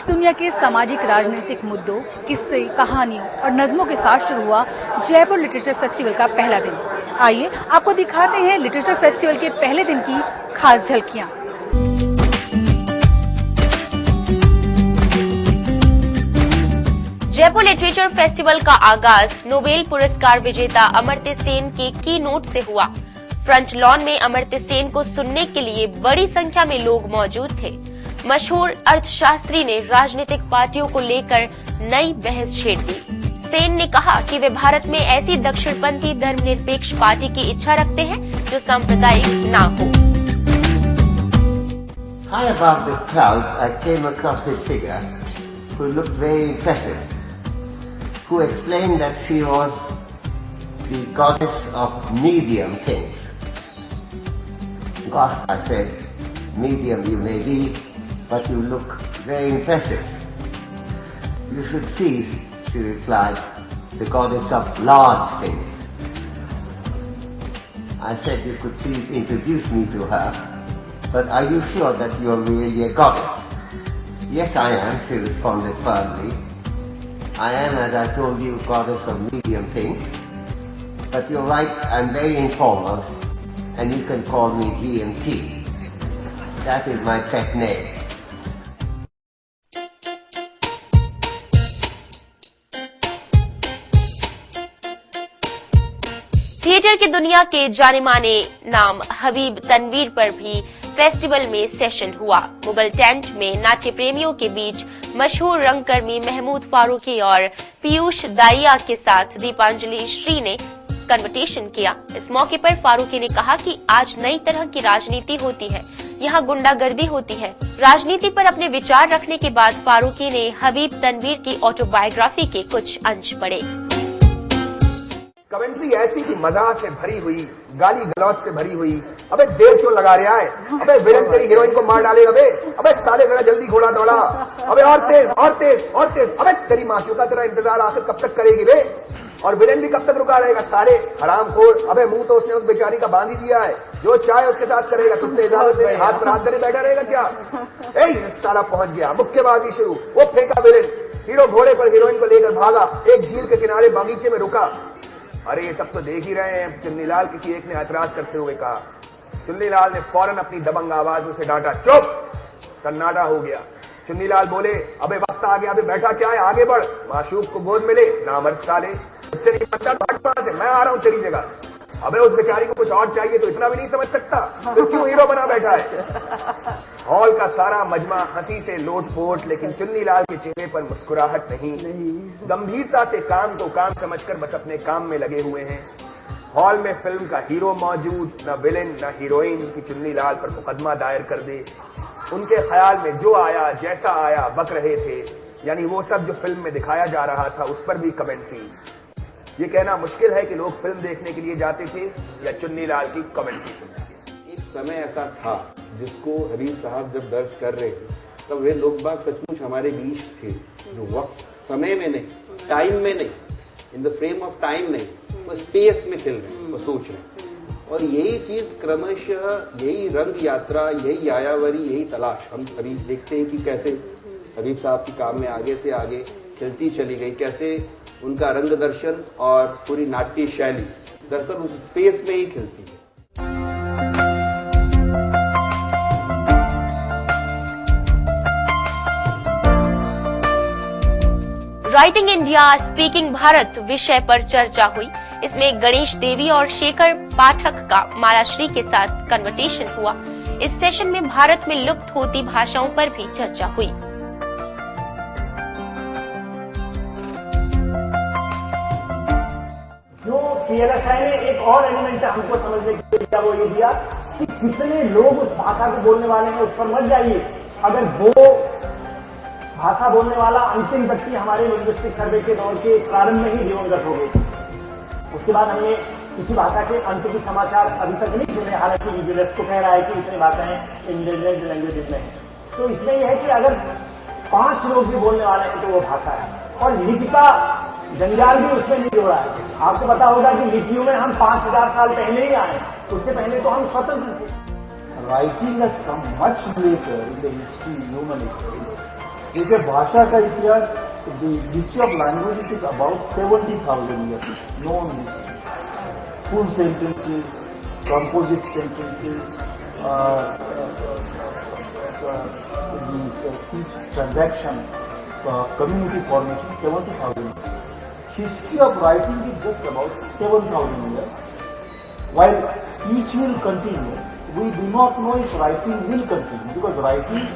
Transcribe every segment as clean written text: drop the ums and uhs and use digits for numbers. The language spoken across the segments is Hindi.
दुनिया के सामाजिक राजनीतिक मुद्दों, किस्से, कहानियों और नज़्मों के साथ शुरू हुआ जयपुर लिटरेचर फेस्टिवल का पहला दिन। आइए आपको दिखाते हैं लिटरेचर फेस्टिवल के पहले दिन की खास झलकियां। जयपुर लिटरेचर फेस्टिवल का आगाज नोबेल पुरस्कार विजेता अमर्त्य सेन के की नोट से हुआ। फ्रंट लॉन में अमर्त्य सेन को सुनने के लिए बड़ी संख्या में लोग मौजूद थे। मशहूर अर्थशास्त्री ने राजनीतिक पार्टियों को लेकर नई बहस छेड़ दी। सेन ने कहा कि वे भारत में ऐसी दक्षिणपंथी धर्मनिरपेक्ष पार्टी की इच्छा रखते हैं जो सांप्रदायिक ना हो। High above the clouds, I came across a figure who looked very impressive, who explained that she was the goddess of medium things. Gosh, I said, medium you may be, but you look very impressive. You should see, she replied, the goddess of large things. I said you could please introduce me to her, but are you sure that you are really a goddess? Yes, I am, she responded firmly. I am, as I told you, goddess of medium things. But you're right, I'm very informal, and you can call me GMT. That is my pet name. Theatre की दुनिया के जाने माने नाम हबीब तनवीर पर भी फेस्टिवल में सेशन हुआ। मुगल टेंट में नाट्य प्रेमियों के बीच मशहूर रंगकर्मी महमूद फारूकी और पीयूष दाइया के साथ दीपांजलि श्री ने कन्वर्सेशन किया। इस मौके पर फारूकी ने कहा कि आज नई तरह की राजनीति होती है, यहाँ गुंडागर्दी होती है। राजनीति पर अपने विचार रखने के बाद फारूकी ने हबीब तनवीर की ऑटोबायोग्राफी के कुछ अंश पढ़े। कमेंट्री ऐसी कि मजाक से भरी हुई, गाली गलौज से भरी हुई। अबे देर क्यों लगा रहा है? अबे विलन तेरी हीरोइन को मार डालेगा बे। अबे साले जरा जल्दी घोड़ा दौड़ा। अबे और तेज और तेज और तेज। अबे तेरी माशूका तेरा इंतजार आखिर कब तक करेगी बे? और विलन भी कब तक रुका रहेगा? सारे हरामखोर। अबे मुंह तो उसने उस बेचारी का बांध ही दिया है, जो चाहे उसके साथ करेगा। तुझसे इजाजत लेने हाथ पर हाथ धरे बैठा रहेगा क्या? ए साला पहुंच गया, मुक्केबाजी शुरू। वो फेंका विलन, हीरो घोड़े पर हीरोइन को लेकर भागा, एक झील के किनारे बगीचे में रुका। अरे ये सब तो देख ही रहे हैं, चुन्नीलाल, किसी एक ने ऐतराज करते हुए कहा। चुन्नीलाल ने फौरन अपनी दबंग आवाज में उसे डांटा। चुप! सन्नाटा हो गया। चुन्नीलाल बोले, अबे वक्त आ गया, अबे बैठा क्या है, आगे बढ़, माशूक को गोद में ले। नामर्द साले, मुझसे नहीं बनता, भाग वहां से, मैं आ रहा हूं तेरी जगह। अबे उस बेचारी को कुछ और चाहिए तो इतना भी नहीं समझ सकता, तो क्यों हीरो बना बैठा है? हॉल का सारा मजमा हंसी से लोटपोट, लेकिन चुन्नीलाल के चेहरे पर मुस्कुराहट नहीं। गंभीरता से काम को काम समझकर बस अपने काम में लगे हुए हैं। हॉल में फिल्म का हीरो मौजूद, न विलेन न हीरोइन की चुन्नीलाल पर मुकदमा दायर कर दे। उनके ख्याल में जो आया जैसा आया बक रहे थे, यानी वो सब जो फिल्म में दिखाया जा रहा था उस पर भी कमेंट्री। ये कहना मुश्किल है कि लोग फिल्म देखने के लिए जाते थे या चुन्नीलाल की कमेंट्री सुनते थे। एक समय ऐसा था जिसको हबीब साहब जब दर्ज कर रहे थे तब वे लोग बाग सचमुच हमारे बीच थे, जो वक्त समय में नहीं, टाइम में नहीं, in the frame of time नहीं, वो स्पेस में खेल रहे हैं, वो सोच रहे हैं। और यही चीज क्रमशः, यही रंग यात्रा, यही आयावरी, यही तलाश हम अभी देखते हैं कि कैसे हबीब साहब की काम में आगे से आगे खिलती चली गई, कैसे उनका रंग दर्शन और पूरी नाट्य शैली दरअसल उस स्पेस में ही खिलती है। राइटिंग इंडिया स्पीकिंग भारत विषय पर चर्चा हुई। इसमें गणेश देवी और शेखर पाठक का मालाश्री के साथ कन्वर्सेशन हुआ। इस सेशन में भारत में लुप्त होती भाषाओं पर भी चर्चा हुई। जो पीएलएसआई ने एक और एलिमेंट हमको समझने के लिए दिया, वो ये दिया कि कितने लोग उस भाषा को बोलने वाले हैं, उस पर मत जाइए। अगर वो भाषा बोलने वाला अंतिम व्यक्ति हमारे लिंग्विस्टिक सर्वे के दौर के प्रारंभ में ही दिवंगत हो गई, उसके बाद हमने किसी भाषा के अंत की समाचार अभी तक नहीं सुने। हालांकि यूनेस्को कह रहा है कि इतनी बातें इंडेंजर्ड लैंग्वेजेस में हैं। तो इसमें यह है कि अगर 5 लोग भी बोलने वाले हैं तो वो भाषा है। और लिपि का जंजाल भी उसमें नहीं जोड़ा है। आपको पता होगा कि लिपियों में हम 5000 साल पहले ही आए, उससे पहले तो हम स्वतंत्र थे। Writing has come much later in the history, human history. जैसे भाषा का इतिहास, history of languages is about 70,000 years. known history. Full sentences, composite sentences, the speech transaction, community formation, 70,000 years. History of writing is just about 7,000 years. While speech will continue, we do not know if writing will continue, because writing,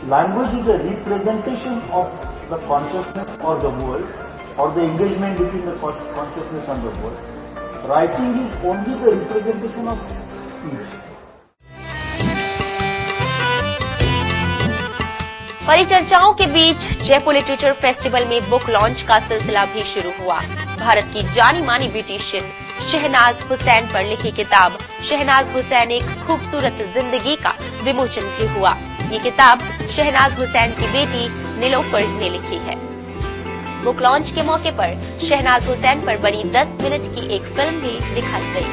language is a representation of the consciousness or the world, or the engagement between the consciousness and the world. Writing is only the representation of speech. परिचर्चाओं के बीच जयपुर लिटरेचर फेस्टिवल में बुक लॉन्च का सिलसिला भी शुरू हुआ। भारत की जानी मानी ब्यूटिशियन शहनाज हुसैन पर लिखी किताब शहनाज हुसैन एक खूबसूरत जिंदगी का विमोचन भी हुआ। ये किताब शहनाज हुसैन की बेटी नीलोफर ने लिखी है। बुक लॉन्च के मौके पर शहनाज हुसैन पर बनी 10 मिनट की एक फिल्म भी दिखाई गई।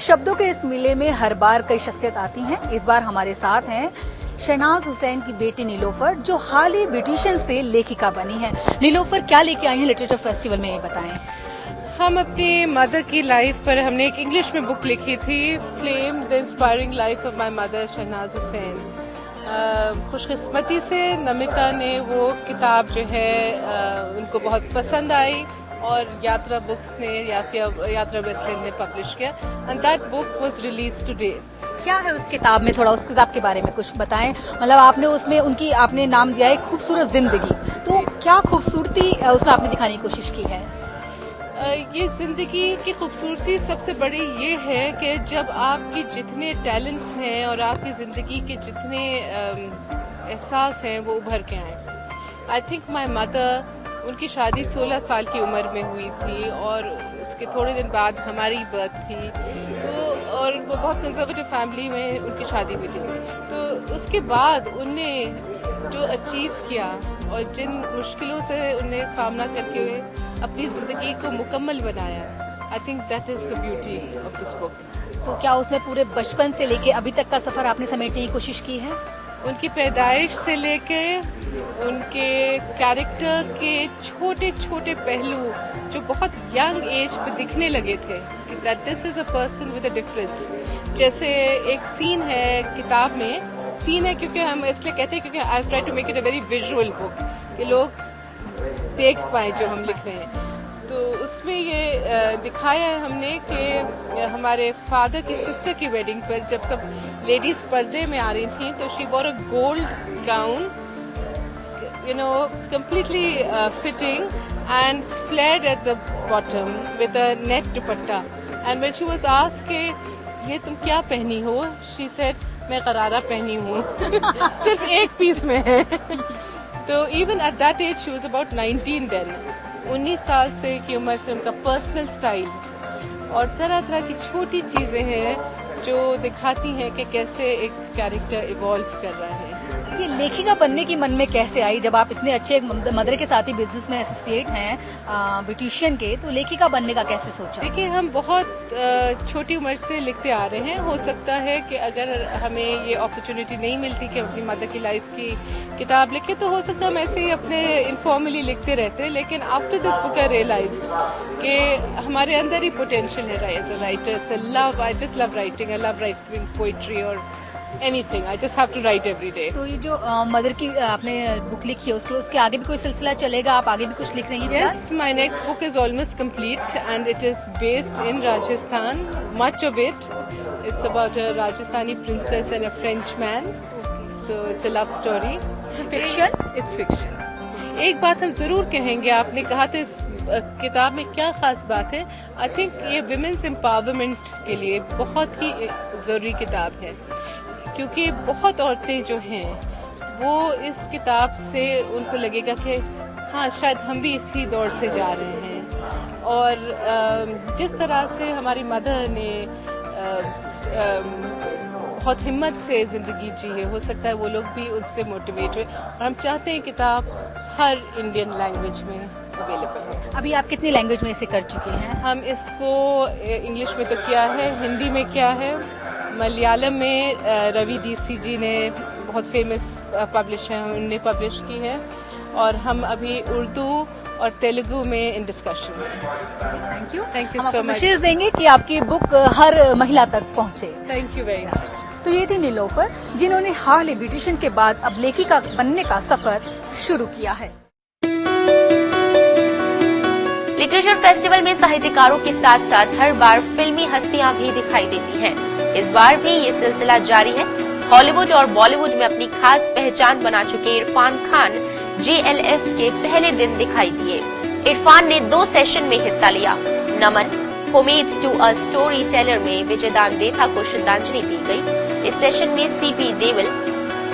शब्दों के इस मेले में हर बार कई शख्सियत आती हैं। इस बार हमारे साथ हैं शहनाज हुसैन की बेटी नीलोफर, जो हाल ही ब्यूटिशियन से लेखिका बनी है। नीलोफर, क्या लेके आई हैं लिटरेचर फेस्टिवल में, ये बताएं। हम अपनी मदर की लाइफ पर हमने एक इंग्लिश में बुक लिखी थी, flame the inspiring life of my mother Shahnaz Husain. खुशकिस्मती से नमिता ने वो किताब जो है उनको बहुत पसंद आई और यात्रा बुक्स ने यात्रा वेस्टलैंड ने पब्लिश किया and that book was release today. क्या है उस किताब में, थोड़ा उस किताब के बारे में कुछ बताएं। मतलब आपने उसमें उनकी आपने नाम दिया है खूबसूरत जिंदगी, तो क्या खूबसूरती उसमें आपने दिखाने की कोशिश की है? ये जिंदगी की खूबसूरती सबसे बड़ी ये है कि जब आपके जितने टैलेंट्स हैं और आपकी जिंदगी के जितने एहसास हैं वो उभर के आए। आई थिंक माई मदर, उनकी शादी 16 साल की उम्र में हुई थी और उसके थोड़े दिन बाद हमारी बर्थ थी, तो और वो बहुत कंजर्वेटिव फैमिली में उनकी शादी हुई थी। तो उसके बाद उनने जो अचीव किया और जिन मुश्किलों से उन्हें सामना करके अपनी ज़िंदगी को मुकम्मल बनाया, I think that is the beauty of this book. तो क्या उसमें पूरे बचपन से लेके अभी तक का सफ़र आपने समेटने की कोशिश की है? उनकी पैदाइश से लेके उनके कैरेक्टर के छोटे छोटे पहलू जो बहुत यंग एज पे दिखने लगे थे, that this is a person with a difference. जैसे एक सीन है किताब में, सीन है क्योंकि हम इसलिए कहते हैं क्योंकि I try to make it a very visual book कि लोग देख पाए जो हम लिख रहे हैं। तो उसमें ये दिखाया है हमने कि हमारे फादर की सिस्टर की वेडिंग पर जब सब लेडीज पर्दे में आ रही थी तो she war a gold gown, you know, completely fitting and flared at the bottom with a net dupatta. And when she was asked कि ये तुम क्या पहनी हो, she said मैं गरारा पहनी हूँ सिर्फ एक पीस में है। तो even at that age she was about 19 then, 19 साल से की उम्र से उनका पर्सनल स्टाइल और तरह तरह की छोटी चीज़ें हैं जो दिखाती हैं कि कैसे एक कैरेक्टर इवॉल्व कर रहा है। ये लेखिका बनने की मन में कैसे आई, जब आप इतने अच्छे मदर के साथ ही बिजनेस में एसोसिएट हैं ब्यूटिशियन के, तो लेखिका बनने का कैसे सोचा? देखिए, हम बहुत छोटी उम्र से लिखते आ रहे हैं। हो सकता है कि अगर हमें ये अपॉर्चुनिटी नहीं मिलती कि अपनी मदर की लाइफ की किताब लिखे तो हो सकता है हम ऐसे ही अपने इनफॉर्मली लिखते रहते, लेकिन after this book I realized कि हमारे अंदर ही पोटेंशियल है as a writer. It's a love, I just love writing, I love writing poetry और anything. I just have to write every day. तो ये जो मदर की आपने बुक लिखी है उसके आगे भी कोई सिलसिला चलेगा? आप आगे भी कुछ लिख रही हैं? Yes, my next book is almost complete and it is based in Rajasthan. Much of it. It's about a Rajasthani princess and a French man. So it's a love story. Fiction? It's fiction. एक बात हम जरूर कहेंगे, आपने कहा था इस किताब में क्या खास बात है। आई थिंक ये विमेंस एम्पावरमेंट के लिए बहुत ही जरूरी किताब है, क्योंकि बहुत औरतें जो हैं वो इस किताब से उनको लगेगा कि हाँ, शायद हम भी इसी दौर से जा रहे हैं। और जिस तरह से हमारी मदर ने बहुत हिम्मत से ज़िंदगी जी है, हो सकता है वो लोग भी उससे मोटिवेट हुए। और हम चाहते हैं किताब हर इंडियन लैंग्वेज में अवेलेबल है। अभी आप कितनी लैंग्वेज में इसे कर चुके हैं? हम इसको इंग्लिश में तो किया है, हिंदी में किया है, मलयालम में रवि डीसी जी ने बहुत फेमस पब्लिशर हैं, उनने पब्लिश की है, और हम अभी उर्दू और तेलुगु में इन डिस्कशन में। Thank you so much. विशेष देंगे कि आपकी बुक हर महिला तक पहुंचे। Thank you very much. तो ये थी नीलोफर, जिन्होंने हाल ही ब्यूटिशियन के बाद अब लेखिका बनने का सफर शुरू किया है। लिटरेचर फेस्टिवल में साहित्यकारों के साथ साथ हर बार फिल्मी हस्तियां भी दिखाई देती हैं। इस बार भी ये सिलसिला जारी है। हॉलीवुड और बॉलीवुड में अपनी खास पहचान बना चुके इरफान खान JLF के पहले दिन दिखाई दिए। इरफान ने 2 सेशन में हिस्सा लिया। नमन उम्मीद टू अ स्टोरी टेलर में विजयदान देथा को श्रद्धांजलि दी गई। इस सेशन में CP देवल,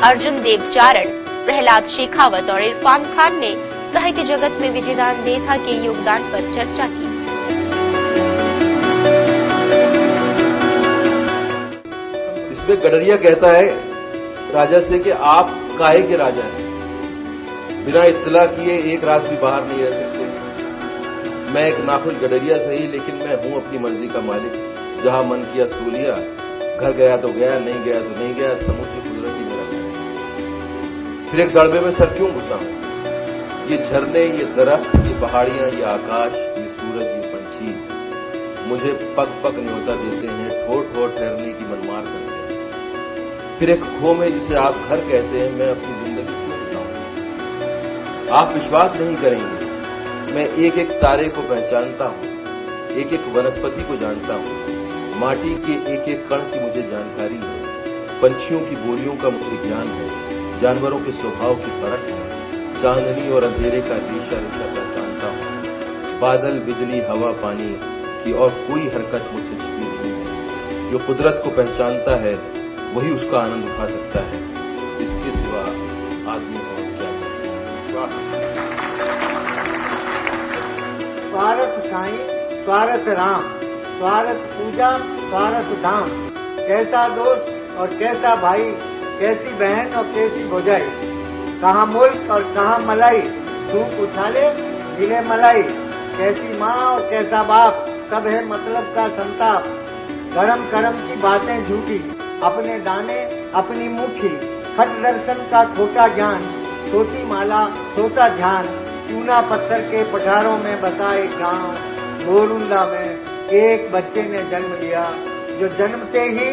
अर्जुन देवचारण, प्रहलाद शेखावत और इरफान खान ने साहित्य जगत में विजयदान देथा के योगदान पर चर्चा की। इसमें गडरिया कहता है राजा से कि आप काहे के राजा हैं, बिना इत्तला किए एक रात भी बाहर नहीं रह सकते। मैं एक नाखुश गडरिया सही, लेकिन मैं हूं अपनी मर्जी का मालिक। जहां मन किया सो लिया, घर गया तो गया, नहीं गया तो नहीं गया, समूची कुदरत ही मेरा है। फिर एक दड़बे में सर क्यों घुसा हूं? ये झरने, ये दरख्त, ये पहाड़ियां, ये आकाश, ये सूरज, ये पंछी मुझे पग पग न्योता देते हैं, ठोर ठोर ठहरने की मनमार करते हैं। फिर एक खो में जिसे आप घर कहते हैं, मैं अपनी जिंदगी क्यों बिताऊं? आप विश्वास नहीं करेंगे, मैं एक एक तारे को पहचानता हूँ, एक एक वनस्पति को जानता हूँ, माटी के एक एक कण की मुझे जानकारी है, पंछियों की बोलियों का मुझे ज्ञान है, जानवरों के स्वभाव की परख है, चांदनी और अंधेरे का रेशा रेशा पहचानता हूँ। बादल, बिजली, हवा, पानी की और कोई हरकत मुझसे छिपी नहीं है। जो कुदरत को पहचानता है वही उसका आनंद उठा सकता है, इसके सिवा आदमी और क्या है। स्वार्थ साईं, स्वार्थ राम, स्वार्थ पूजा, स्वार्थ धाम। कैसा दोस्त और कैसा भाई, कैसी बहन और कैसी भौजाई, कहाँ मुल्क और कहाँ मलाई, धूप उछाले गिले मलाई। कैसी माँ और कैसा बाप, सब है मतलब का संताप। धर्म कर्म की बातें झूठी, अपने दाने अपनी मुट्ठी। खट दर्शन का खोटा ज्ञान, छोटी माला छोटा ध्यान। चूना पत्थर के पठारों में बसा एक गाँव गोरुंदा में एक बच्चे ने जन्म लिया, जो जन्मते ही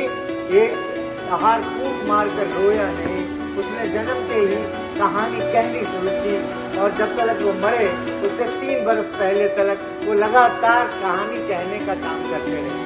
ये हार कूट मार कर रोया नहीं। उसने जन्मते ही कहानी कहनी शुरू की, और जब तक वो मरे उससे 3 वर्ष पहले तक वो लगातार कहानी कहने का काम करते रहे।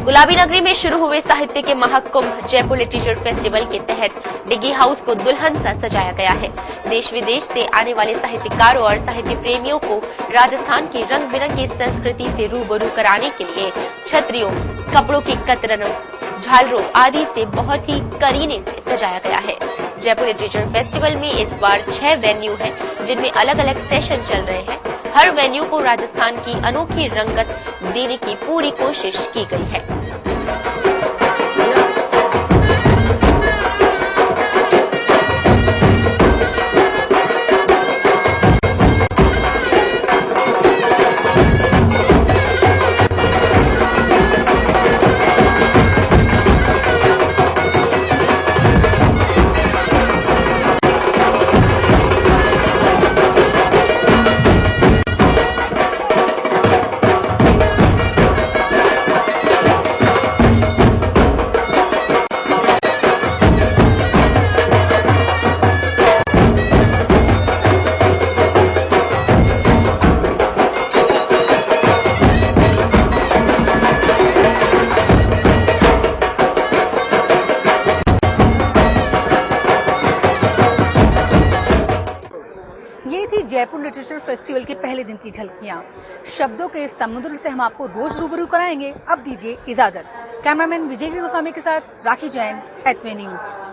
गुलाबी नगरी में शुरू हुए साहित्य के महाकुंभ जयपुर लिटरेचर फेस्टिवल के तहत डिग्गी हाउस को दुल्हन सा सजाया गया है। देश विदेश से आने वाले साहित्यकारों और साहित्य प्रेमियों को राजस्थान की रंग बिरंगी संस्कृति से रूबरू कराने के लिए छतरियों, कपड़ों की कतरनों, झालरों आदि से बहुत ही करीने से सजाया गया है। जयपुर लिटरेचर फेस्टिवल में इस बार 6 वेन्यू हैं, जिनमें अलग अलग सेशन चल रहे हैं। हर वेन्यू को राजस्थान की अनोखी रंगत देने की पूरी कोशिश की गई है। जयपुर लिटरेचर फेस्टिवल के पहले दिन की झलकियां। शब्दों के समुद्र से हम आपको रोज रूबरू कराएंगे। अब दीजिए इजाजत। कैमरामैन विजय गोस्वामी के साथ राखी जैन, हैथवे न्यूज।